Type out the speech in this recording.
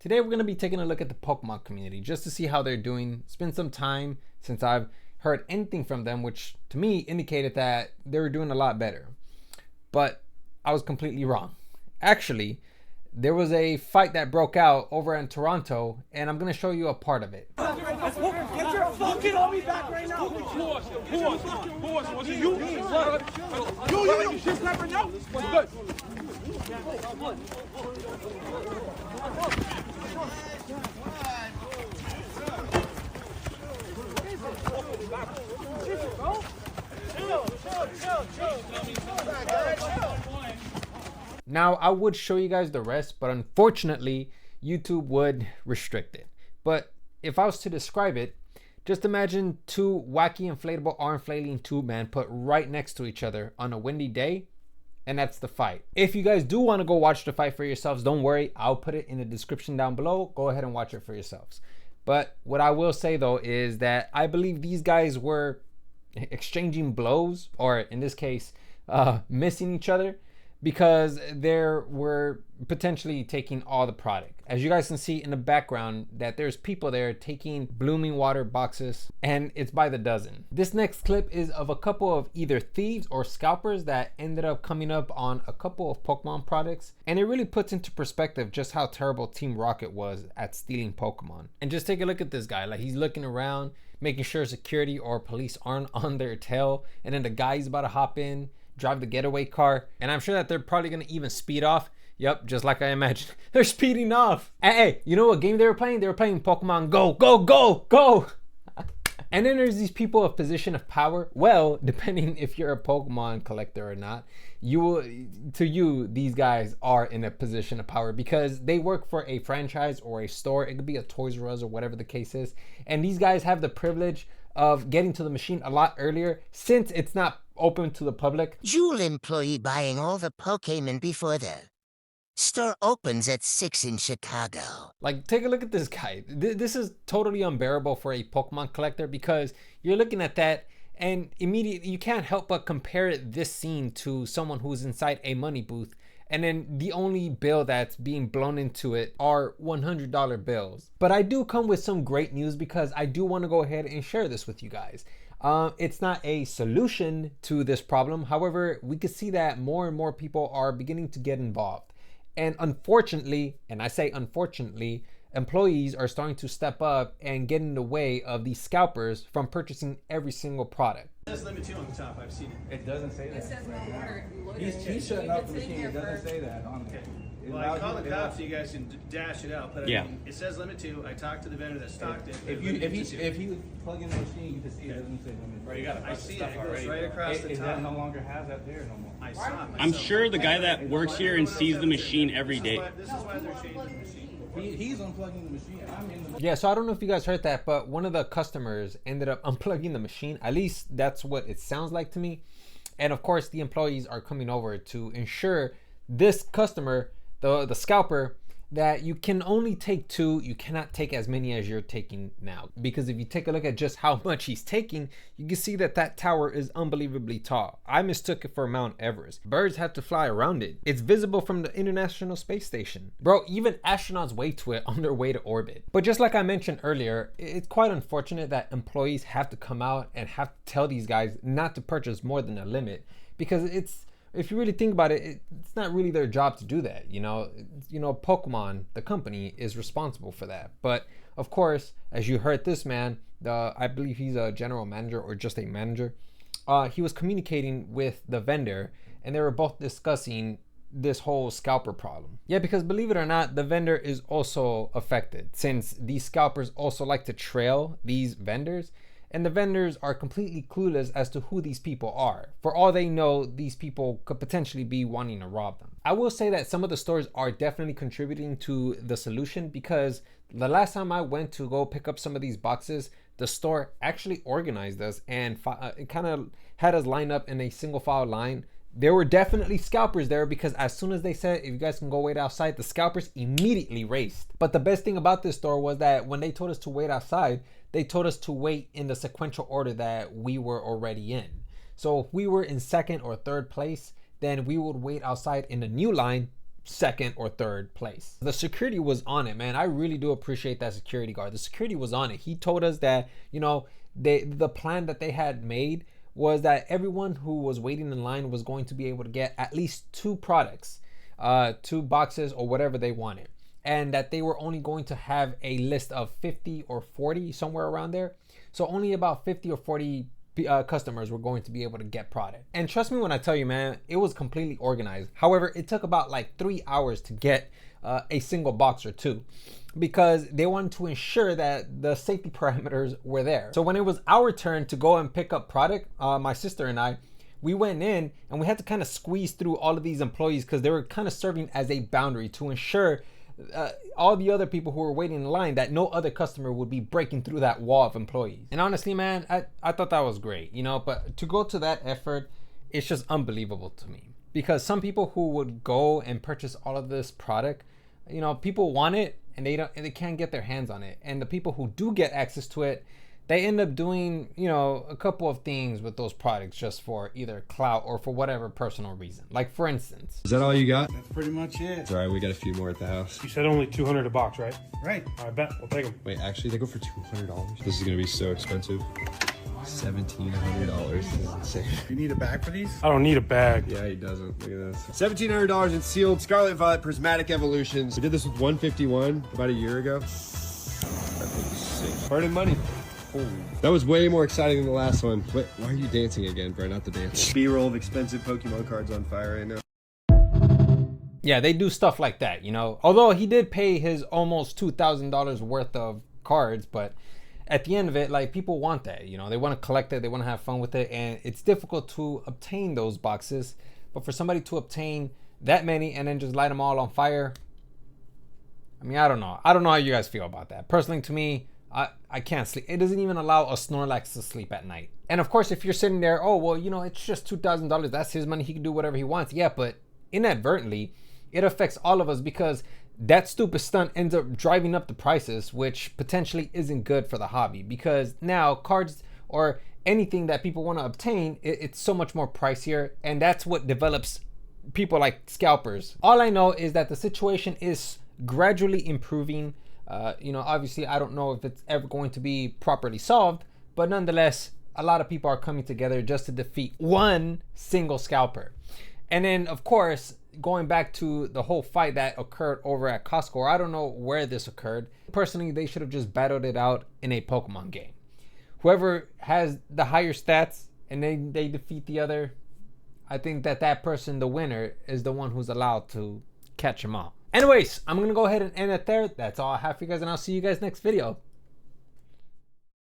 Today we're going to be taking a look at the Pokemon community just to see how they're doing. It's been some time since I've heard anything from them, which to me indicated that they were doing a lot better. But I was completely wrong. Actually, there was a fight that broke out over in Toronto, and I'm going to show you a part of it. Get your fucking homie back right now! Pause. Was it you? You shit pepper now? What's good? Now, I would show you guys the rest, but unfortunately, YouTube would restrict it. But if I was to describe it, just imagine two wacky inflatable arm flailing tube men put right next to each other on a windy day, and that's the fight. If you guys do want to go watch the fight for yourselves, don't worry, I'll put it in the description down below. Go ahead and watch it for yourselves. But what I will say though is that I believe these guys were exchanging blows, or in this case, missing each other, because they were potentially taking all the product. As you guys can see in the background, that there's people there taking blooming water boxes, and it's by the dozen. This next clip is of a couple of either thieves or scalpers that ended up coming up on a couple of Pokemon products, and it really puts into perspective just how terrible Team Rocket was at stealing Pokemon. And just take a look at this guy, like he's looking around, making sure security or police aren't on their tail, and then the guy's about to hop in, drive the getaway car, and I'm sure that they're probably gonna even speed off. Yep, just like I imagined. They're speeding off. Hey, you know what game they were playing? They were playing Pokemon Go, go, go, go. And then there's these people of position of power. Well, depending if you're a Pokemon collector or not, these guys are in a position of power because they work for a franchise or a store. It could be a Toys R Us or whatever the case is. And these guys have the privilege of getting to the machine a lot earlier since it's not open to the public. Jewel employee buying all the Pokémon before the store opens at 6 in Chicago. Like, take a look at this guy. This is totally unbearable for a Pokemon collector because you're looking at that and immediately you can't help but compare this scene to someone who's inside a money booth, and then the only bill that's being blown into it are $100 bills. But I do come with some great news because I do want to go ahead and share this with you guys. It's not a solution to this problem. However, we can see that more and more people are beginning to get involved. And unfortunately, and I say unfortunately, employees are starting to step up and get in the way of these scalpers from purchasing every single product. It says limit 2 on the top, I've seen it. It doesn't say that. It says no order. He's shutting off the machine. It doesn't say that on there. Well, I call the cops so you guys can dash it out, but I mean, it says limit 2. I talked to the vendor that stocked it. If he was plugging the machine, you can see it doesn't say limit. Bro, you got I see it. It goes right across the top. It no longer has that there no more. I saw it. I'm sure the guy that works here and sees the machine every day. This is why they're changing the machine. He's unplugging the machine. I'm in the machine. Yeah, so I don't know if you guys heard that, but one of the customers ended up unplugging the machine. At least that's what it sounds like to me. And of course, the employees are coming over to ensure this customer, the scalper, that you can only take 2, you cannot take as many as you're taking now. Because if you take a look at just how much he's taking, you can see that that tower is unbelievably tall. I mistook it for Mount Everest. Birds have to fly around it. It's visible from the International Space Station. Bro, even astronauts wait to it on their way to orbit. But just like I mentioned earlier, it's quite unfortunate that employees have to come out and have to tell these guys not to purchase more than a limit, because if you really think about it, it's not really their job to do that. You know, Pokemon, the company, is responsible for that. But of course, as you heard this man, I believe he's a general manager or just a manager. He was communicating with the vendor, and they were both discussing this whole scalper problem. Yeah, because believe it or not, the vendor is also affected, since these scalpers also like to trail these vendors. And the vendors are completely clueless as to who these people are. For all they know, these people could potentially be wanting to rob them. I will say that some of the stores are definitely contributing to the solution, because the last time I went to go pick up some of these boxes, the store actually organized us and it kind of had us line up in a single file line. There were definitely scalpers there, because as soon as they said, if you guys can go wait outside, the scalpers immediately raced. But the best thing about this store was that when they told us to wait outside, they told us to wait in the sequential order that we were already in. So if we were in second or third place, then we would wait outside in a new line second or third place. The security was on it, man. I really do appreciate that security guard. The security was on it. He told us that, you know, the plan that they had made was that everyone who was waiting in line was going to be able to get at least 2 products, 2 boxes or whatever they wanted, and that they were only going to have a list of 50 or 40, somewhere around there. So only about 50 or 40 customers were going to be able to get product. And trust me when I tell you, man, it was completely organized. However, it took about like 3 hours to get a single box or 2, because they wanted to ensure that the safety parameters were there. So when it was our turn to go and pick up product, my sister and I, we went in and we had to kind of squeeze through all of these employees, because they were kind of serving as a boundary to ensure all the other people who were waiting in line, that no other customer would be breaking through that wall of employees. And honestly, man, I thought that was great, you know, but to go to that effort, it's just unbelievable to me, because some people who would go and purchase all of this product, you know, people want it and they can't get their hands on it. And the people who do get access to it, they end up doing, you know, a couple of things with those products just for either clout or for whatever personal reason. Like, for instance. Is that all you got? That's pretty much it. It's all right, we got a few more at the house. You said only 200 a box, right? Right. I bet. We'll take them. Wait, actually, they go for $200? This is gonna be so expensive. $1,700. This is insane. You need a bag for these? I don't need a bag. Yeah, he doesn't. Look at this. $1,700 in sealed Scarlet Violet Prismatic Evolutions. We did this with 151 about a year ago. That thing's sick. Hard and money. Holy. That was way more exciting than the last one. Wait, why are you dancing again, bro? Not the dance. B-roll of expensive Pokemon cards on fire right now. Yeah, they do stuff like that, you know. Although he did pay his almost $2,000 worth of cards, but at the end of it, like, people want that, you know. They want to collect it, they want to have fun with it, and it's difficult to obtain those boxes. But for somebody to obtain that many and then just light them all on fire, I mean, I don't know how you guys feel about that. Personally, to me, I can't sleep. It doesn't even allow a Snorlax to sleep at night. And of course, if you're sitting there, oh, well, you know, it's just $2,000. That's his money. He can do whatever he wants. Yeah, but inadvertently, it affects all of us, because that stupid stunt ends up driving up the prices, which potentially isn't good for the hobby, because now cards or anything that people want to obtain, it's so much more pricier. And that's what develops people like scalpers. All I know is that the situation is gradually improving. You know, obviously, I don't know if it's ever going to be properly solved, but nonetheless, a lot of people are coming together just to defeat one single scalper. And then, of course, going back to the whole fight that occurred over at Costco, or I don't know where this occurred. Personally, they should have just battled it out in a Pokemon game. Whoever has the higher stats and they defeat the other, I think that person, the winner, is the one who's allowed to catch them all. Anyways, I'm going to go ahead and end it there. That's all I have for you guys, and I'll see you guys next video.